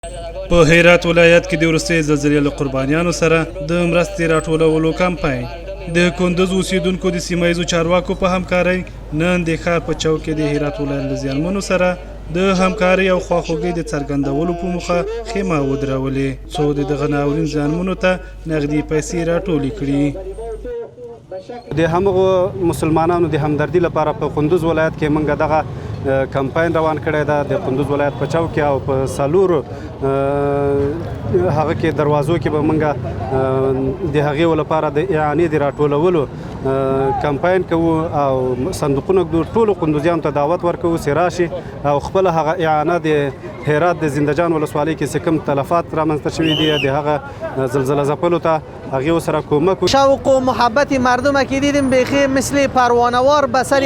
په هرات ولایت کې د وروستۍ زلزلې له قربانیانو سره د مرستې راټولولو کمپاین د کندوز اوسیدونکو د سیمه ییزو چارواکو په همکارۍ نن د ښار په چوک کې د هرات ولایت له زیانمنو سره د همکارۍ او خواخوږۍ د څرګندولو په موخه خیمه ودرولې څو د دغه ناورین زیانمنو ته نغدي پیسې راټولې کړي. د همغو مسلمانانو د همدردي لپاره په کندوز ولایت کې موږ دغه کمپاین روان کړی ده. د کندوز ولایت په چوک کې او په څلورو هغه کې دروازو کې به موږ د هغې لپاره د اعانې د راټولولو کمپاین کوو او صندوقونه ږدو. ټولو کندوزیانو ته دعوت ورکوو چې راشي او خپله هغه اعانه د هرات د زندهجان ولسوالۍ کې چې کوم تلفات رامنځته شوي دي د هغه زلزله ځپلو ته هغې سره کمک شوق و محبت مردم که دیدیم بیخی مثل پروانوار به سر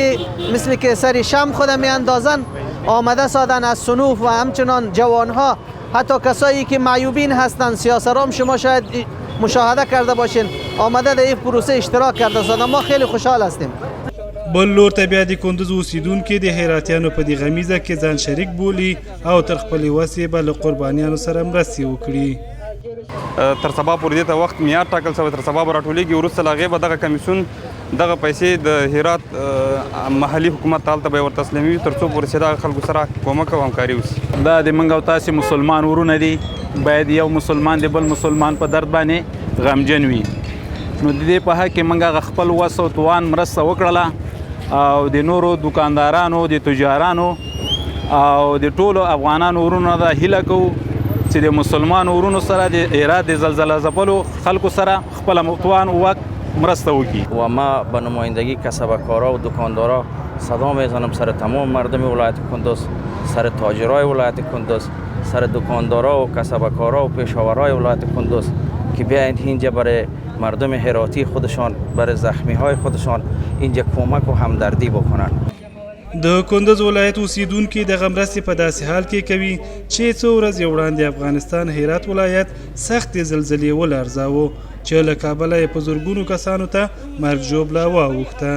مثل که سر شم خود میاندازن آمده سادن از صنوف و همچنان جوانها حتی کسایی که معیوبین هستند سیاسرام شما شاید مشاهده کرده باشین آمده در این پروسه اشتراک کرده سادن. ما خیلی خوشحال هستیم. بل لور ته بیا د کندوز اوسیدونکي د هراتیانو په دې غمیزه کې ځان شریک بولي او تر خپلې وسې به له قربانیانو سره مرستې وکړي. تر سبا پورې دې ته وخت معیار ټاکل شوی، تر سبا به راټولېږي. وروسته له هغې به دغه کمیسیون دغه پیسې د هرات محلي حکومت ته به ور تسلیموي تر څو پورې چې دغه خلکو سره کومک او همکاري وشي. دا د موږ او تاسې مسلمان ورونه دي، باید یو مسلمان د بل مسلمان په درد باندې غمجن وي. نو د دې په حق کې موږ هغه خپل وس او توان مرسته وکړله او د نورو دکاندارانو د تجارانو او د ټولو افغانانو ورونو دا هیله کوو چې د مسلمانو ورونو سره د هرات د زلزله ځپلو خلکو سره خپل توان و وقت مرسته وکړي. و ما به نمایندگی کسبکارا و دکاندارا صدا میزنم سر تمام مردم ولایت کندوز، سر تاجرای ولایت کندوز، سر دکاندارا و کسبکارا و پیشاورای ولایت کندوز که بیاین اینجا برای مردم هراتی خودشان، برای زخمی های خودشان اینجا کمک و همدردی بکنن. د کندوز ولایت اوسیدونکي دغه مرستې په داسې حال کې کوي چې څو ورځې وړاندې افغانستان هرات ولایت سختې زلزلې ولړزاوه چې له کابله یې په زرګونو کسانو ته مرګ ژوبله واوښته.